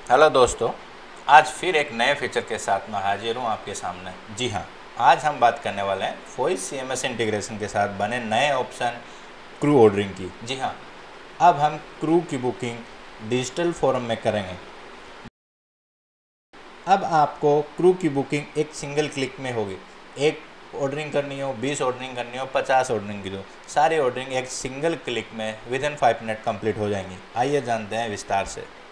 Hello दोस्तों। आज फिर एक नए फीचर के साथ मैं हाजिर हूँ आपके सामने। जी हाँ, आज हम बात करने वाले हैं वॉइस सीएमएस इंटीग्रेशन के साथ बने नए ऑप्शन क्रू ऑर्डरिंग की। जी हाँ, अब हम क्रू की बुकिंग डिजिटल फॉर्म में करेंगे। अब आपको क्रू की बुकिंग एक सिंगल क्लिक में होगी। एक ऑर्डरिंग करनी हो, 20 ऑर्डरिंग करनी हो, 50 ऑर्डरिंग की हो, सारी ऑर्डरिंग एक सिंगल क्लिक में विद इन 5 मिनट कंप्लीट हो जाएंगी। आइए जानते हैं विस्तार से।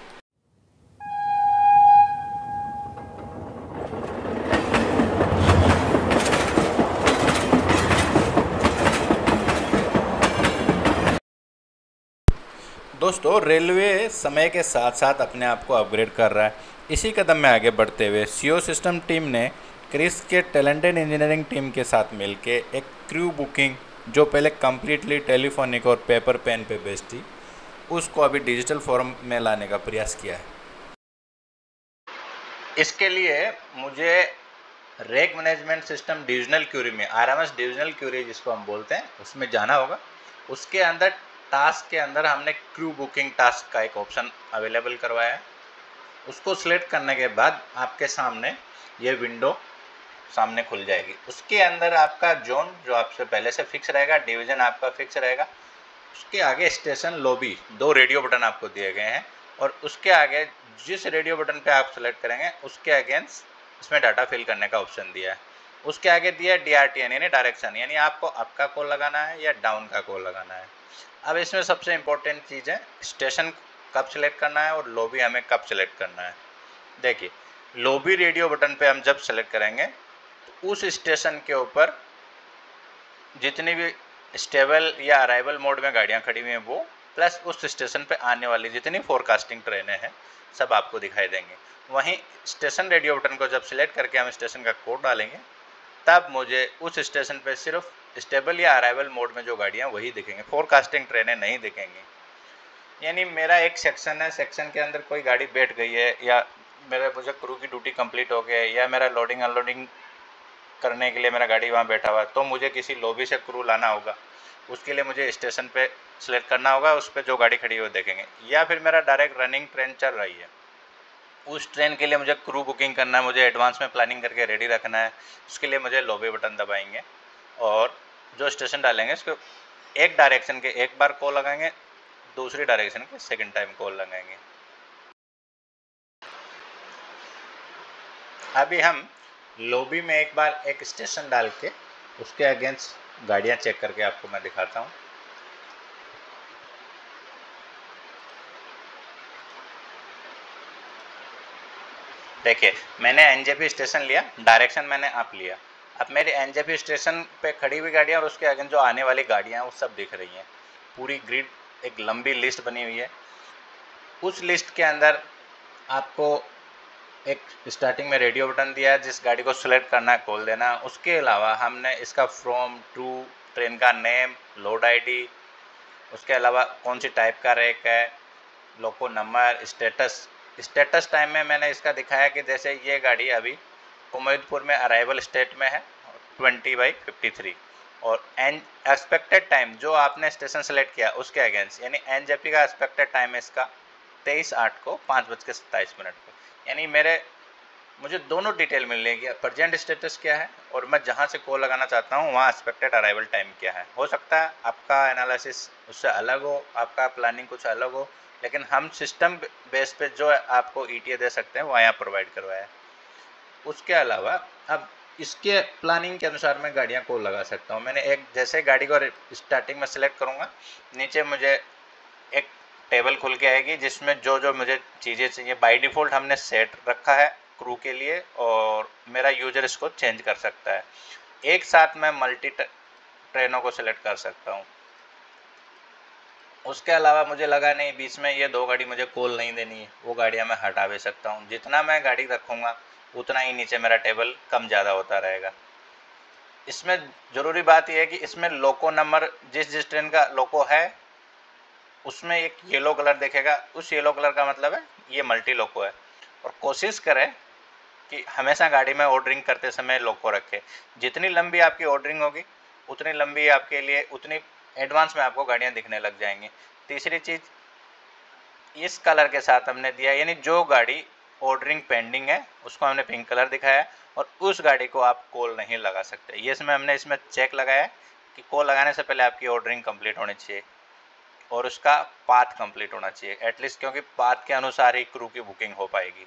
दोस्तों, रेलवे समय के साथ साथ अपने आप को अपग्रेड कर रहा है। इसी कदम में आगे बढ़ते हुए सीओ सिस्टम टीम ने क्रिस के टैलेंटेड इंजीनियरिंग टीम के साथ मिलकर एक क्रू बुकिंग, जो पहले कम्प्लीटली टेलीफोनिक और पेपर पेन पे बेस्ड थी, उसको अभी डिजिटल फॉर्म में लाने का प्रयास किया है। इसके लिए मुझे rack management system divisional query में, आरएमएस डिविजनल क्यूरी जिसको हम बोलते हैं, उसमें जाना होगा। उसके अंदर टास्क के अंदर हमने क्रू बुकिंग टास्क का एक ऑप्शन अवेलेबल करवाया है। उसको सिलेक्ट करने के बाद आपके सामने ये विंडो सामने खुल जाएगी। उसके अंदर आपका जोन जो आपसे पहले से फिक्स रहेगा, डिवीजन आपका फिक्स रहेगा। उसके आगे स्टेशन लॉबी, दो रेडियो बटन आपको दिए गए हैं, और उसके आगे जिस रेडियो बटन पे आप सेलेक्ट करेंगे उसके अगेंस्ट इसमें डाटा फिल करने का ऑप्शन दिया है। उसके आगे दिया है DRTN यानी डायरेक्शन, यानी आपको अप का कॉल लगाना है या डाउन का कॉल लगाना है। अब इसमें सबसे इम्पोर्टेंट चीज़ है स्टेशन कब सेलेक्ट करना है और लॉबी हमें कब सेलेक्ट करना है। देखिए, लॉबी रेडियो बटन पे हम जब सेलेक्ट करेंगे तो उस स्टेशन के ऊपर जितनी भी स्टेबल या अराइवल मोड में गाड़ियां खड़ी हुई हैं वो, प्लस उस स्टेशन पे आने वाली जितनी फोरकास्टिंग ट्रेनें हैं सब आपको दिखाई देंगी। वहीं स्टेशन रेडियो बटन को जब सिलेक्ट करके हम स्टेशन का कोड डालेंगे तब मुझे उस स्टेशन पे सिर्फ स्टेबल या अराइवल मोड में जो गाड़ियां वही दिखेंगी, फोरकास्टिंग ट्रेनें नहीं दिखेंगी। यानी मेरा एक सेक्शन है, सेक्शन के अंदर कोई गाड़ी बैठ गई है, या मुझे क्रू की ड्यूटी कंप्लीट हो गई है, या मेरा लोडिंग अनलोडिंग करने के लिए मेरा गाड़ी वहाँ बैठा हुआ है, तो मुझे किसी लॉबी से क्रू लाना होगा। उसके लिए मुझे स्टेशन पे सिलेक्ट करना होगा, उस पर जो गाड़ी खड़ी है वो देखेंगे। या फिर मेरा डायरेक्ट रनिंग ट्रेन चल रही है, उस ट्रेन के लिए मुझे क्रू बुकिंग करना है, मुझे एडवांस में प्लानिंग करके रेडी रखना है। उसके लिए मुझे लॉबी बटन दबाएंगे और जो स्टेशन डालेंगे उसको एक डायरेक्शन के एक बार कॉल लगाएंगे, दूसरी डायरेक्शन के सेकेंड टाइम कॉल लगाएंगे। अभी हम लॉबी में एक बार एक स्टेशन डाल के उसके अगेंस्ट गाड़ियां चेक करके आपको मैं दिखाता हूँ। देखिए, मैंने एनजेपी स्टेशन लिया, डायरेक्शन मैंने अप लिया। अब मेरे एनजेपी स्टेशन पे खड़ी हुई गाड़ियाँ और उसके आगे जो आने वाली गाड़ियाँ हैं वो सब दिख रही हैं। पूरी ग्रिड, एक लंबी लिस्ट बनी हुई है। उस लिस्ट के अंदर आपको एक स्टार्टिंग में रेडियो बटन दिया है, जिस गाड़ी को सिलेक्ट करना है कॉल देना। उसके अलावा हमने इसका फ्रॉम टू, ट्रेन का नेम, लोड आईडी, उसके अलावा कौन सी टाइप का रैक है, लोको नंबर, स्टेटस। स्टेटस टाइम में मैंने इसका दिखाया कि जैसे ये गाड़ी अभी कुमैदपुर में अराइवल स्टेट में है 20/53, और एन एक्सपेक्टेड टाइम जो आपने स्टेशन सेलेक्ट किया उसके अगेंस्ट, यानी एनजेपी का एक्सपेक्टेड टाइम है इसका 23/8 को 5:27 को। यानी मुझे दोनों डिटेल मिल रही, प्रेजेंट स्टेटस क्या है और मैं जहाँ से कॉल लगाना चाहता हूँ वहाँ एक्सपेक्टेड अराइवल टाइम क्या है। हो सकता है आपका एनालिसिस उससे अलग हो, आपका प्लानिंग कुछ अलग हो, लेकिन हम सिस्टम बेस पे जो आपको ETA दे सकते हैं वो यहाँ प्रोवाइड करवाया है। उसके अलावा अब इसके प्लानिंग के अनुसार मैं गाड़ियाँ कॉल लगा सकता हूँ। मैंने एक जैसे गाड़ी को स्टार्टिंग में सेलेक्ट करूँगा, नीचे मुझे एक टेबल खुल के आएगी जिसमें जो जो मुझे चीज़ें चाहिए बाय डिफ़ॉल्ट हमने सेट रखा है क्रू के लिए, और मेरा यूजर इसको चेंज कर सकता है। एक साथ मैं मल्टी ट्रेनों को सिलेक्ट कर सकता हूँ। उसके अलावा मुझे लगा नहीं बीच में ये दो गाड़ी मुझे कॉल नहीं देनी है, वो गाड़ियाँ मैं हटा भी सकता हूँ। जितना मैं गाड़ी रखूँगा उतना ही नीचे मेरा टेबल कम ज़्यादा होता रहेगा। इसमें ज़रूरी बात यह है कि इसमें लोको नंबर, जिस जिस ट्रेन का लोको है उसमें एक येलो कलर दिखेगा, उस येलो कलर का मतलब है ये मल्टी लोको है। और कोशिश करें कि हमेशा गाड़ी में ऑर्डरिंग करते समय लोको रखें। जितनी लंबी आपकी ऑर्डरिंग होगी उतनी लंबी आपके लिए उतनी एडवांस में आपको गाड़ियाँ दिखने लग जाएंगी। तीसरी चीज़, इस कलर के साथ हमने दिया, यानी जो गाड़ी ऑर्डरिंग पेंडिंग है उसको हमने पिंक कलर दिखाया और उस गाड़ी को आप कॉल नहीं लगा सकते। ये हमने इसमें चेक लगाया कि कॉल लगाने से पहले आपकी ऑर्डरिंग कंप्लीट होनी चाहिए और उसका पाथ कंप्लीट होना चाहिए एटलीस्ट, क्योंकि पाथ के अनुसार ही क्रू की बुकिंग हो पाएगी।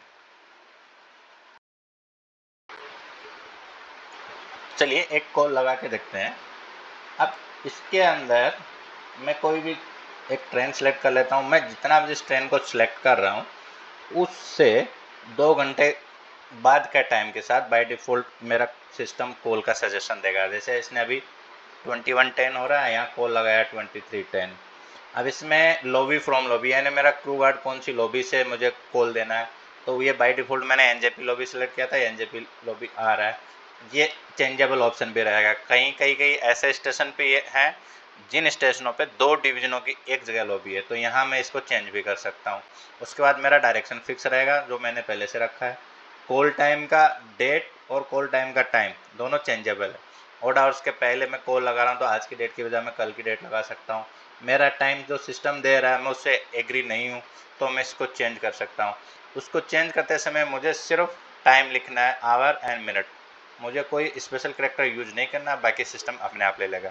चलिए एक कॉल लगा के देखते हैं। अब इसके अंदर मैं कोई भी एक ट्रेन सेलेक्ट कर लेता हूँ। मैं जितना भी जिस ट्रेन को सिलेक्ट कर रहा हूँ उससे 2 घंटे बाद के टाइम के साथ बाय डिफ़ॉल्ट मेरा सिस्टम कॉल का सजेशन देगा। जैसे इसने अभी 21:10 हो रहा है, यहाँ कॉल लगाया 23:10। अब इसमें लॉबी फ्रॉम लॉबी, यानी मेरा क्रू गार्ड कौन सी लॉबी से मुझे कॉल देना है, तो ये बाय डिफ़ॉल्ट मैंने एनजेपी लॉबी सेलेक्ट किया था, एनजेपी लॉबी आ रहा है। ये चेंजेबल ऑप्शन भी रहेगा। कई ऐसे स्टेशन पे ये हैं जिन स्टेशनों पे 2 डिवीजनों की एक जगह लॉबी है, तो यहाँ मैं इसको चेंज भी कर सकता हूँ। उसके बाद मेरा डायरेक्शन फिक्स रहेगा जो मैंने पहले से रखा है। कॉल टाइम का डेट और कॉल टाइम का टाइम दोनों चेंजेबल है। ऑड आवर्स के पहले मैं कॉल लगा रहा हूँ तो आज की डेट की बजाय मैं कल की डेट लगा सकता हूँ। मेरा टाइम जो सिस्टम दे रहा है मैं उससे एग्री नहीं हूँ तो मैं इसको चेंज कर सकता हूँ। उसको चेंज करते समय मुझे सिर्फ टाइम लिखना है, आवर एंड मिनट। मुझे कोई स्पेशल करेक्टर यूज नहीं करना, बाकी सिस्टम अपने आप ले लेगा।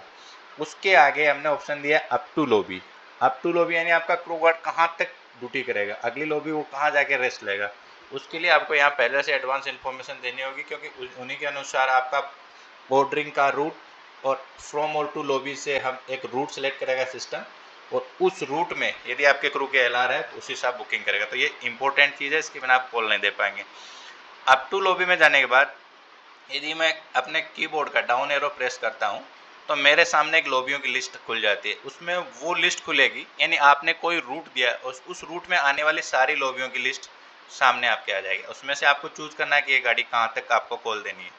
उसके आगे हमने ऑप्शन दिया up to lobby. Up to lobby यानी आपका क्रू गार्ड कहाँ तक ड्यूटी करेगा, अगली लॉबी वो कहाँ जाके रेस्ट लेगा। उसके लिए आपको यहाँ पहले से एडवांस इन्फॉर्मेशन देनी होगी, क्योंकि उन्हीं के अनुसार आपका बोर्डरिंग का रूट और फ्रॉम और टू लॉबी से हम एक रूट सेलेक्ट करेगा सिस्टम, और उस रूट में यदि आपके क्रू के एल आर है तो उसी हिसाब बुकिंग करेगा। तो ये इंपॉर्टेंट चीज़ है, इसके बिना आप कॉल नहीं दे पाएंगे। अप टू लॉबी में जाने के बाद यदि मैं अपने कीबोर्ड का डाउन एरो प्रेस करता हूँ तो मेरे सामने एक लॉबियों की लिस्ट खुल जाती है। उसमें वो लिस्ट खुलेगी, यानी आपने कोई रूट दिया, उस रूट में आने वाली सारी लॉबियों की लिस्ट सामने आपके आ जाएगी। उसमें से आपको चूज करना है कि ये गाड़ी कहाँ तक आपको कॉल देनी है।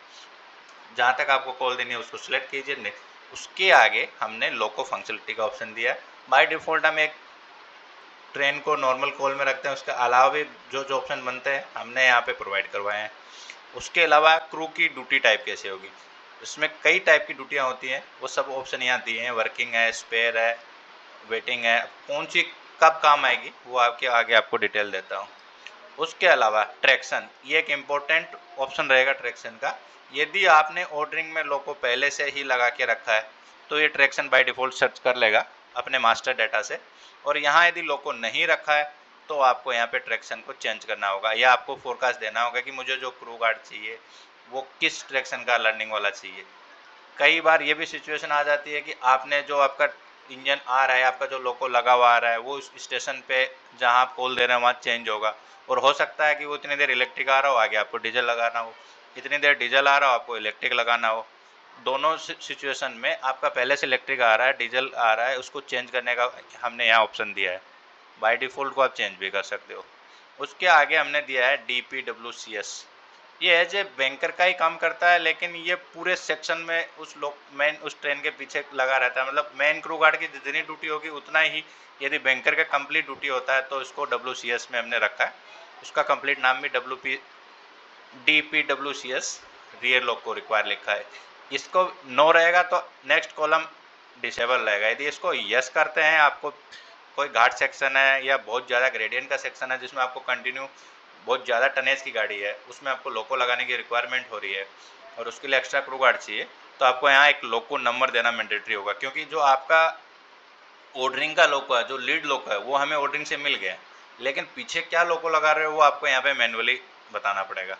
जहाँ तक आपको कॉल देनी है उसको सिलेक्ट कीजिए, नेक्स्ट। उसके आगे हमने लोको फंक्शनलिटी का ऑप्शन दिया है। बाय डिफ़ॉल्ट हम एक ट्रेन को नॉर्मल कॉल में रखते हैं, उसके अलावा भी जो जो ऑप्शन बनते हैं हमने यहाँ पे प्रोवाइड करवाए हैं। उसके अलावा क्रू की ड्यूटी टाइप कैसे होगी, इसमें कई टाइप की ड्यूटियाँ होती हैं, वो सब ऑप्शन यहाँ दिए हैं। वर्किंग है, स्पेयर है, वेटिंग है, कौन सी कब काम आएगी वो आपके आगे आपको डिटेल देता हूँ। उसके अलावा ट्रैक्शन, ये एक इम्पोर्टेंट ऑप्शन रहेगा ट्रैक्शन का। यदि आपने ऑर्डरिंग में लोको पहले से ही लगा के रखा है तो ये ट्रैक्शन बाय डिफ़ॉल्ट सर्च कर लेगा अपने मास्टर डाटा से, और यहाँ यदि लोको नहीं रखा है तो आपको यहाँ पे ट्रैक्शन को चेंज करना होगा, या आपको फोरकास्ट देना होगा कि मुझे जो क्रू गार्ड चाहिए वो किस ट्रैक्शन का लर्निंग वाला चाहिए। कई बार ये भी सिचुएशन आ जाती है कि आपने जो आपका इंजन आ रहा है, आपका जो लोको लगा हुआ आ रहा है, वो स्टेशन पे जहाँ आप कॉल दे रहे हैं वहाँ चेंज होगा, और हो सकता है कि वो इतनी देर इलेक्ट्रिक आ रहा हो, आगे आपको डीजल लगाना हो, इतनी देर डीजल आ रहा हो आपको इलेक्ट्रिक लगाना हो। दोनों सिचुएशन में आपका पहले से इलेक्ट्रिक आ रहा है, डीजल आ रहा है, उसको चेंज करने का हमने यहाँ ऑप्शन दिया है। बाय डिफ़ॉल्ट को आप चेंज भी कर सकते हो। उसके आगे हमने दिया है DPWCS। ये एज ए बैंकर का ही काम करता है, लेकिन ये पूरे सेक्शन में उस लोग मेन उस ट्रेन के पीछे लगा रहता है। मतलब मेन क्रू गार्ड की जितनी ड्यूटी होगी उतना ही यदि बैंकर का कंप्लीट ड्यूटी होता है तो इसको WCS में हमने रखा है। उसका कंप्लीट नाम भी DPWCS रियर लॉक को रिक्वायर लिखा है। इसको नो रहेगा तो नेक्स्ट कॉलम डिसेबल रहेगा। यदि इसको यस करते हैं, आपको कोई घाट सेक्शन है या बहुत ज़्यादा ग्रेडियंट का सेक्शन है जिसमें आपको कंटिन्यू बहुत ज़्यादा टनेज की गाड़ी है, उसमें आपको लोको लगाने की रिक्वायरमेंट हो रही है और उसके लिए एक्स्ट्रा क्रू गार्ड चाहिए, तो आपको यहाँ एक लोको नंबर देना मैंडेटरी होगा। क्योंकि जो आपका ऑर्डरिंग का लोको है, जो लीड लोको है, वो हमें ऑर्डरिंग से मिल गया, लेकिन पीछे क्या लोको लगा रहे हो वो आपको यहाँ पे मैनुअली बताना पड़ेगा,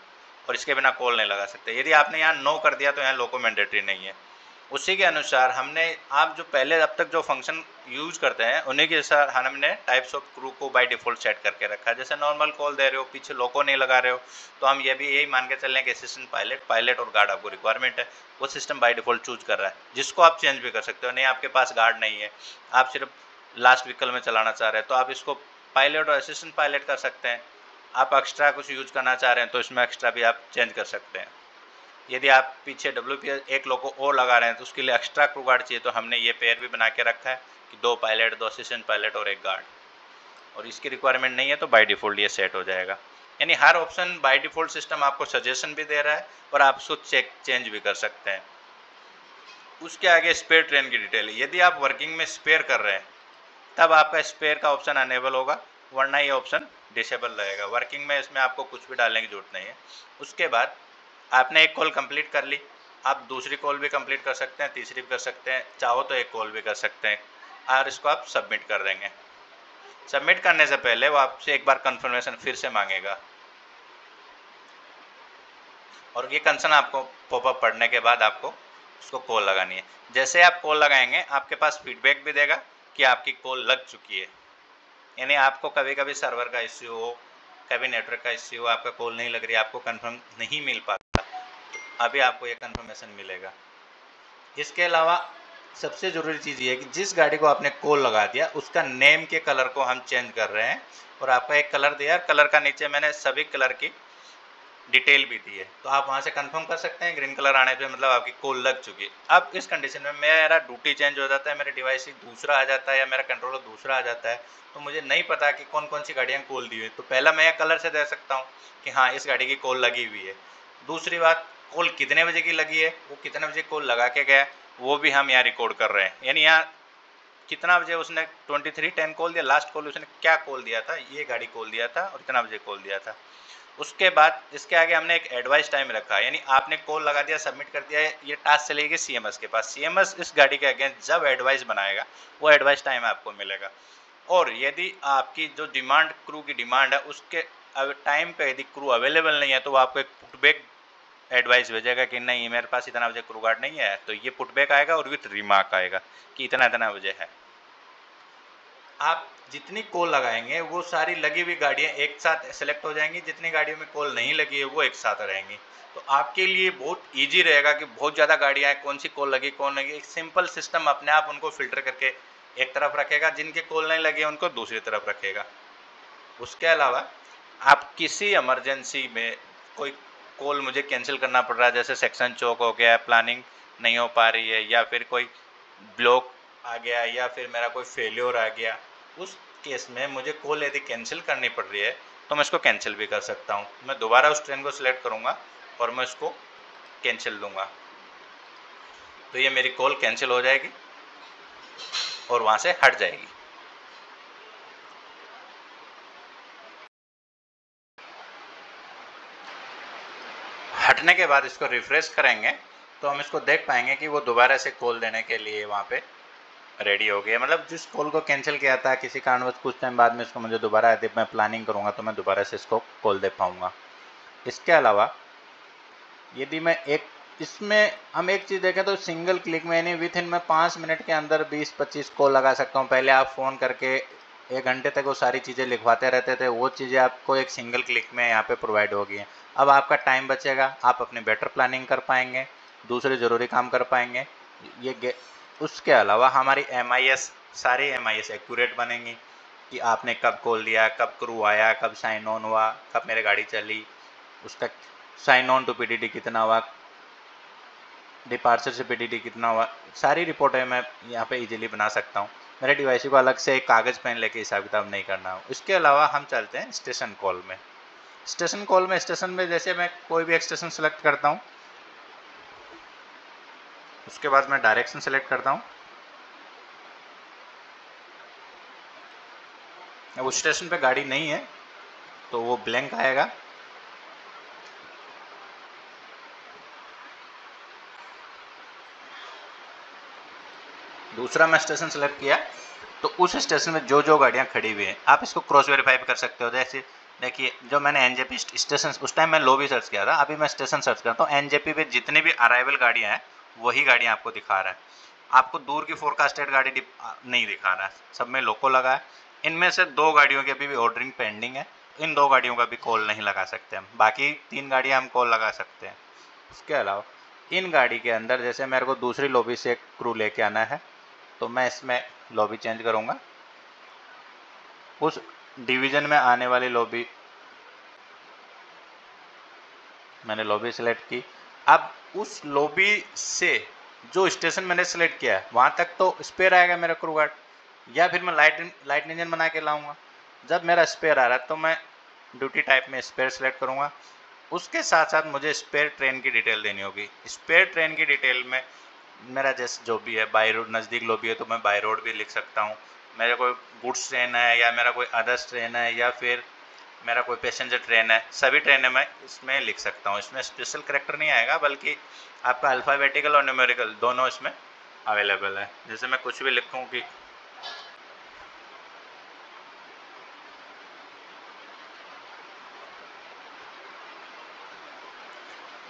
और इसके बिना कॉल नहीं लगा सकते। यदि आपने यहाँ नो कर दिया तो यहाँ लोको मैंडेटरी नहीं है। उसी के अनुसार हमने आप जो पहले अब तक जो फंक्शन यूज करते हैं उन्हीं के अनुसार हमने टाइप्स ऑफ क्रू को बाय डिफ़ॉल्ट सेट करके रखा है। जैसे नॉर्मल कॉल दे रहे हो, पीछे लोको नहीं लगा रहे हो, तो हम ये भी यही मान के चल रहे हैं कि असिस्टेंट पायलट और गार्ड आपको रिक्वायरमेंट है, वो सिस्टम बाय डिफ़ॉल्ट चूज कर रहा है, जिसको आप चेंज भी कर सकते हो। नहीं आपके पास गार्ड नहीं है, आप सिर्फ लास्ट व्हीकल में चलाना चाह रहे हैं तो आप इसको पायलट और असिस्टेंट पायलट कर सकते हैं। आप एक्स्ट्रा कुछ यूज करना चाह रहे हैं तो इसमें एक्स्ट्रा भी आप चेंज कर सकते हैं। यदि आप पीछे WPS एक लोगो और लगा रहे हैं तो उसके लिए एक्स्ट्रा क्रू गार्ड चाहिए, तो हमने ये पेयर भी बना के रखा है कि 2 पायलट, 2 असिस्टेंट पायलट और 1 गार्ड, और इसकी रिक्वायरमेंट नहीं है तो बाय डिफ़ॉल्ट ये सेट हो जाएगा। यानी हर ऑप्शन बाय डिफ़ॉल्ट सिस्टम आपको सजेशन भी दे रहा है और आप उसको चेंज भी कर सकते हैं। उसके आगे स्पेयर ट्रेन की डिटेल है। यदि आप वर्किंग में स्पेयर कर रहे हैं तब आपका स्पेयर का ऑप्शन अनेबल होगा, वरना ये ऑप्शन डिसेबल रहेगा। वर्किंग में इसमें आपको कुछ भी डालने की जरूरत नहीं है। उसके बाद आपने एक कॉल कंप्लीट कर ली, आप दूसरी कॉल भी कंप्लीट कर सकते हैं, तीसरी भी कर सकते हैं, चाहो तो एक कॉल भी कर सकते हैं और इसको आप सबमिट कर देंगे। सबमिट करने से पहले वो आपसे एक बार कंफर्मेशन फिर से मांगेगा और ये कंसर्न आपको पॉपअप पढ़ने के बाद आपको उसको कॉल लगानी है। जैसे आप कॉल लगाएंगे आपके पास फीडबैक भी देगा कि आपकी कॉल लग चुकी है। यानी आपको कभी कभी सर्वर का इश्यू हो, कभी नेटवर्क का इश्यू हो, आपका कॉल नहीं लग रही, आपको कंफर्म नहीं मिल पाता, तो अभी आपको ये कंफर्मेशन मिलेगा। इसके अलावा सबसे ज़रूरी चीज़ ये है कि जिस गाड़ी को आपने कॉल लगा दिया उसका नेम के कलर को हम चेंज कर रहे हैं और आपका एक कलर दिया, कलर का नीचे मैंने सभी कलर की डिटेल भी दी है, तो आप वहाँ से कंफर्म कर सकते हैं। ग्रीन कलर आने पे मतलब आपकी कॉल लग चुकी है। अब इस कंडीशन में मेरा ड्यूटी चेंज हो जाता है, मेरा डिवाइस दूसरा आ जाता है या मेरा कंट्रोलर दूसरा आ जाता है, तो मुझे नहीं पता कि कौन कौन सी गाड़ियाँ कॉल दी हुई है। तो पहला मैं कलर से दे सकता हूँ कि हाँ इस गाड़ी की कॉल लगी हुई है। दूसरी बात, कॉल कितने बजे की लगी है, वो कितने बजे कॉल लगा के गया, वो भी हम यहाँ रिकॉर्ड कर रहे हैं। यानी यहाँ कितना बजे उसने 23:10 कॉल दिया, लास्ट कॉल उसने क्या कॉल दिया था, ये गाड़ी कॉल दिया था और इतना बजे कॉल दिया था। उसके बाद इसके आगे हमने एक एडवाइस टाइम रखा है, यानी आपने कॉल लगा दिया, सबमिट कर दिया है, ये टास्क चलेगी सीएमएस के पास। सीएमएस इस गाड़ी के अगेंस्ट जब एडवाइस बनाएगा वो एडवाइस टाइम आपको मिलेगा। और यदि आपकी जो डिमांड क्रू की डिमांड है उसके टाइम पे यदि क्रू अवेलेबल नहीं है तो वो आपको एक पुटबैक एडवाइस भेजेगा कि नहीं मेरे पास इतना बजे क्रू गार्ड नहीं है, तो ये पुटबैक आएगा और विथ रिमार्क आएगा कि इतना इतना बजे है। आप जितनी कॉल लगाएंगे वो सारी लगी हुई गाड़ियाँ एक साथ सेलेक्ट हो जाएंगी, जितनी गाड़ियों में कॉल नहीं लगी है वो एक साथ रहेंगी। तो आपके लिए बहुत इजी रहेगा कि बहुत ज़्यादा गाड़ियाँ हैं, कौन सी कॉल लगी कौन लगी, एक सिंपल सिस्टम अपने आप उनको फिल्टर करके एक तरफ रखेगा, जिनके कॉल नहीं लगी उनको दूसरी तरफ रखेगा। उसके अलावा आप किसी इमरजेंसी में कोई कॉल मुझे कैंसिल करना पड़ रहा है, जैसे सेक्शन चौक हो गया, प्लानिंग नहीं हो पा रही है या फिर कोई ब्लॉक आ गया या फिर मेरा कोई फेल्योर आ गया, उस केस में मुझे कॉल यदि कैंसिल करनी पड़ रही है तो मैं इसको कैंसिल भी कर सकता हूँ। मैं दोबारा उस ट्रेन को सिलेक्ट करूँगा और मैं इसको कैंसिल दूंगा, तो ये मेरी कॉल कैंसिल हो जाएगी और वहाँ से हट जाएगी। हटने के बाद इसको रिफ्रेश करेंगे तो हम इसको देख पाएंगे कि वो दोबारा से कॉल देने के लिए वहाँ पे रेडी हो गया। मतलब जिस कॉल को कैंसिल किया था किसी कारणवश कुछ टाइम बाद में इसको मुझे दोबारा यदि मैं प्लानिंग करूँगा तो मैं दोबारा से इसको कॉल दे पाऊँगा। इसके अलावा यदि मैं इसमें हम एक चीज़ देखें तो सिंगल क्लिक में यानी विथ इन मैं 5 मिनट के अंदर 20-25 कॉल लगा सकता हूँ। पहले आप फ़ोन करके 1 घंटे तक वो सारी चीज़ें लिखवाते रहते थे, वो चीज़ें आपको एक सिंगल क्लिक में यहाँ पे प्रोवाइड होगी। अब आपका टाइम बचेगा, आप अपनी बेटर प्लानिंग कर पाएंगे, दूसरे ज़रूरी काम कर पाएंगे। उसके अलावा हमारी MIS सारी MIS एक्यूरेट बनेंगी कि आपने कब कॉल दिया, कब क्रू आया, कब साइन ऑन हुआ, कब मेरी गाड़ी चली, उसका साइन ऑन टू PDD कितना हुआ, डिपार्चर से PDD कितना हुआ, सारी रिपोर्टें मैं यहाँ पे इजीली बना सकता हूँ। मेरे डिवाइस को अलग से एक कागज़ पेन लेके हिसाब किताब नहीं करना हो। इसके अलावा हम चलते हैं स्टेशन कॉल में। स्टेशन में जैसे मैं कोई भी एक स्टेशन सेलेक्ट करता हूँ, उसके बाद मैं डायरेक्शन सेलेक्ट करता हूँ। अब उस स्टेशन पे गाड़ी नहीं है तो वो ब्लैंक आएगा। दूसरा मैं स्टेशन सेलेक्ट किया तो उस स्टेशन में जो जो गाड़ियाँ खड़ी हुई हैं आप इसको क्रॉस वेरीफाई कर सकते हो। जैसे देखिए जो मैंने NJP स्टेशन, उस टाइम मैं लॉबी सर्च किया था, अभी मैं स्टेशन सर्च करता हूँ, NJP पे जितनी भी अराइवल गाड़ियाँ हैं वही गाड़ियाँ आपको दिखा रहा है। आपको दूर की फोरकास्टेड गाड़ी नहीं दिखा रहा है, सब में लोको लगा है। इनमें से 2 गाड़ियों की अभी भी ऑर्डरिंग पेंडिंग है, इन 2 गाड़ियों का भी कॉल नहीं लगा सकते हम, बाकी 3 गाड़ियाँ हम कॉल लगा सकते हैं। उसके अलावा इन गाड़ी के अंदर जैसे मेरे को दूसरी लॉबी से एक क्रू लेके आना है तो मैं इसमें लॉबी चेंज करूँगा। उस डिवीज़न में आने वाली लॉबी मैंने लॉबी सेलेक्ट की। अब उस लॉबी से जो स्टेशन मैंने सेलेक्ट किया है वहाँ तक तो स्पेयर आएगा मेरा क्रू गार्ड, या फिर मैं लाइट इंजन बना के लाऊंगा। जब मेरा स्पेयर आ रहा है तो मैं ड्यूटी टाइप में स्पेयर सेलेक्ट करूँगा। उसके साथ साथ मुझे स्पेयर ट्रेन की डिटेल देनी होगी। स्पेयर ट्रेन की डिटेल में मेरा जैसे जो भी है, बाई रोड नज़दीक लॉबी है तो मैं बाई रोड भी लिख सकता हूँ, मेरा कोई गुड्स ट्रेन है या मेरा कोई अदर्स ट्रेन है या फिर मेरा कोई पैसेंजर ट्रेन है, सभी ट्रेनें मैं इसमें लिख सकता हूँ। इसमें स्पेशल करैक्टर नहीं आएगा, बल्कि आपका अल्फ़ाबेटिकल और न्यूमेरिकल दोनों इसमें अवेलेबल है। जैसे मैं कुछ भी लिखूँ कि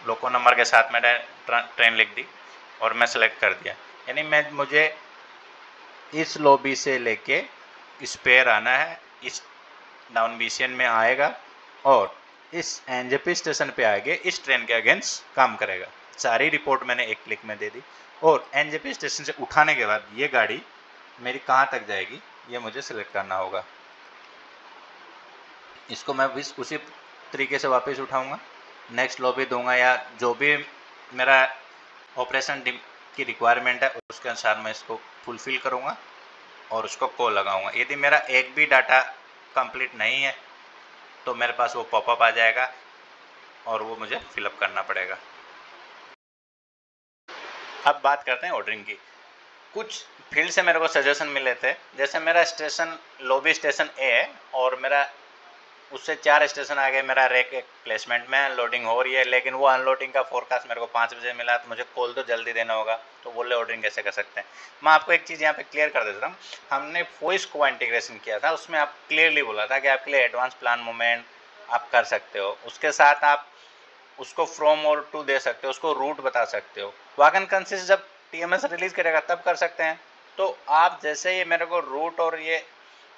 लोको नंबर के साथ मैंने ट्रेन लिख दी और मैं सेलेक्ट कर दिया, यानी मुझे इस लॉबी से लेके स्पेयर आना है, इस डाउन बीसीएन में आएगा और इस एनजेपी स्टेशन पे आगे इस ट्रेन के अगेंस्ट काम करेगा। सारी रिपोर्ट मैंने एक क्लिक में दे दी और एनजेपी स्टेशन से उठाने के बाद ये गाड़ी मेरी कहाँ तक जाएगी ये मुझे सिलेक्ट करना होगा। इसको मैं उसी तरीके से वापस उठाऊंगा, नेक्स्ट लॉबी दूंगा या जो भी मेरा ऑपरेशन की रिक्वायरमेंट है उसके अनुसार मैं इसको फुलफिल करूंगा और उसको कॉल लगाऊंगा। यदि मेरा एक भी डाटा कंप्लीट नहीं है तो मेरे पास वो पॉपअप आ जाएगा और वो मुझे फिलअप करना पड़ेगा। अब बात करते हैं ऑर्डरिंग की। कुछ फील्ड से मेरे को सजेशन मिले थे, जैसे मेरा स्टेशन लॉबी स्टेशन ए है और मेरा उससे 4 स्टेशन आगे मेरा रैक एक प्लेसमेंट में लोडिंग हो रही है, लेकिन वो अनलोडिंग का फोरकास्ट मेरे को 5 बजे मिला, तो मुझे कॉल तो जल्दी देना होगा, तो बोले ऑर्डरिंग कैसे कर सकते हैं। मैं आपको एक चीज़ यहाँ पे क्लियर कर देता हूँ। हमने वॉइस को इंटीग्रेशन किया था, उसमें आप क्लियरली बोला था कि आपके लिए एडवांस प्लान मूवमेंट आप कर सकते हो, उसके साथ आप उसको फ्रॉम और टू दे सकते हो, उसको रूट बता सकते हो। वागन कंसिस्ट जब टीएमएस रिलीज करेगा तब कर सकते हैं। तो आप जैसे ये मेरे को रूट और ये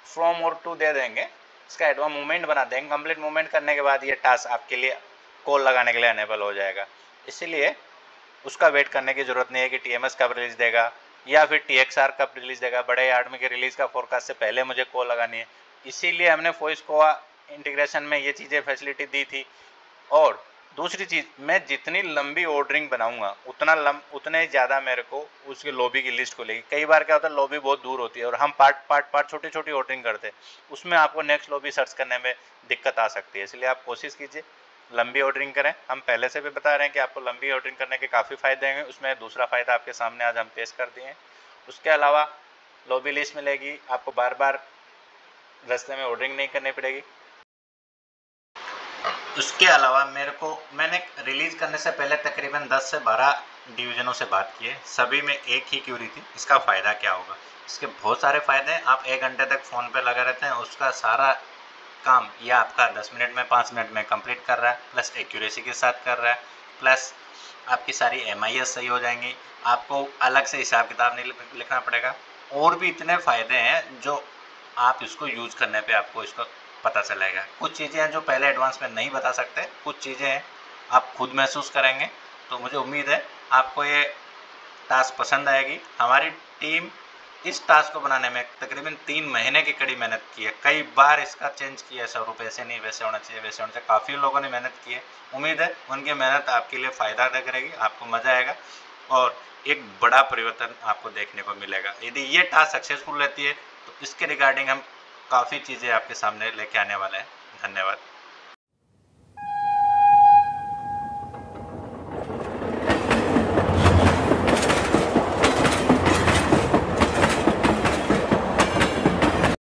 फ्रॉम और टू दे देंगे, इसका एडवांस मूवमेंट बना देंगे, कंप्लीट मूवमेंट करने के बाद ये टास्क आपके लिए कॉल लगाने के लिए अनेबल हो जाएगा। इसीलिए उसका वेट करने की ज़रूरत नहीं है कि टीएमएस कब रिलीज़ देगा या फिर टीएक्सआर कब रिलीज़ देगा। बड़े यार्ड में के रिलीज़ का फोरकास्ट से पहले मुझे कॉल लगानी है, इसीलिए हमने वॉइस कोआ इंटीग्रेशन में ये चीज़ें फैसिलिटी दी थी। और दूसरी चीज़, मैं जितनी लंबी ऑर्डरिंग बनाऊंगा उतने ज़्यादा मेरे को उसके लॉबी की लिस्ट खुलेगी। कई बार क्या होता है लॉबी बहुत दूर होती है और हम पार्ट छोटी छोटी ऑर्डरिंग करते हैं, उसमें आपको नेक्स्ट लॉबी सर्च करने में दिक्कत आ सकती है। इसलिए आप कोशिश कीजिए लंबी ऑर्डरिंग करें। हम पहले से भी बता रहे हैं कि आपको लंबी ऑर्डरिंग करने के काफ़ी फ़ायदे हैं, उसमें दूसरा फ़ायदा आपके सामने आज हम पेश कर दिए हैं। उसके अलावा लॉबी लिस्ट मिलेगी, आपको बार बार रास्ते में ऑर्डरिंग नहीं करनी पड़ेगी। उसके अलावा मैंने रिलीज़ करने से पहले तकरीबन 10 से 12 डिवीज़नों से बात की है, सभी में एक ही क्यूरी थी। इसका फ़ायदा क्या होगा? इसके बहुत सारे फ़ायदे हैं। आप 1 घंटे तक फ़ोन पे लगे रहते हैं, उसका सारा काम यह आपका 10 मिनट में 5 मिनट में कंप्लीट कर रहा है, प्लस एक्यूरेसी के साथ कर रहा है, प्लस आपकी सारी MIS सही हो जाएंगी, आपको अलग से हिसाब किताब नहीं लिखना पड़ेगा। और भी इतने फ़ायदे हैं जो आप इसको यूज़ करने पे आपको इसका पता चलेगा। कुछ चीज़ें हैं जो पहले एडवांस में नहीं बता सकते, कुछ चीज़ें हैं आप खुद महसूस करेंगे। तो मुझे उम्मीद है आपको ये टास्क पसंद आएगी। हमारी टीम इस टास्क को बनाने में तकरीबन 3 महीने की कड़ी मेहनत की है, कई बार इसका चेंज किया है, स्वरूप ऐसे नहीं वैसे होना चाहिए वैसे होना चाहिए, काफ़ी लोगों ने मेहनत की है। उम्मीद है उनकी मेहनत आपके लिए फ़ायदा अदा करेगी, आपको मज़ा आएगा और एक बड़ा परिवर्तन आपको देखने को मिलेगा। यदि ये टास्क सक्सेसफुल रहती है तो इसके रिगार्डिंग हम काफ़ी चीज़ें आपके सामने लेके आने वाले हैं। धन्यवाद।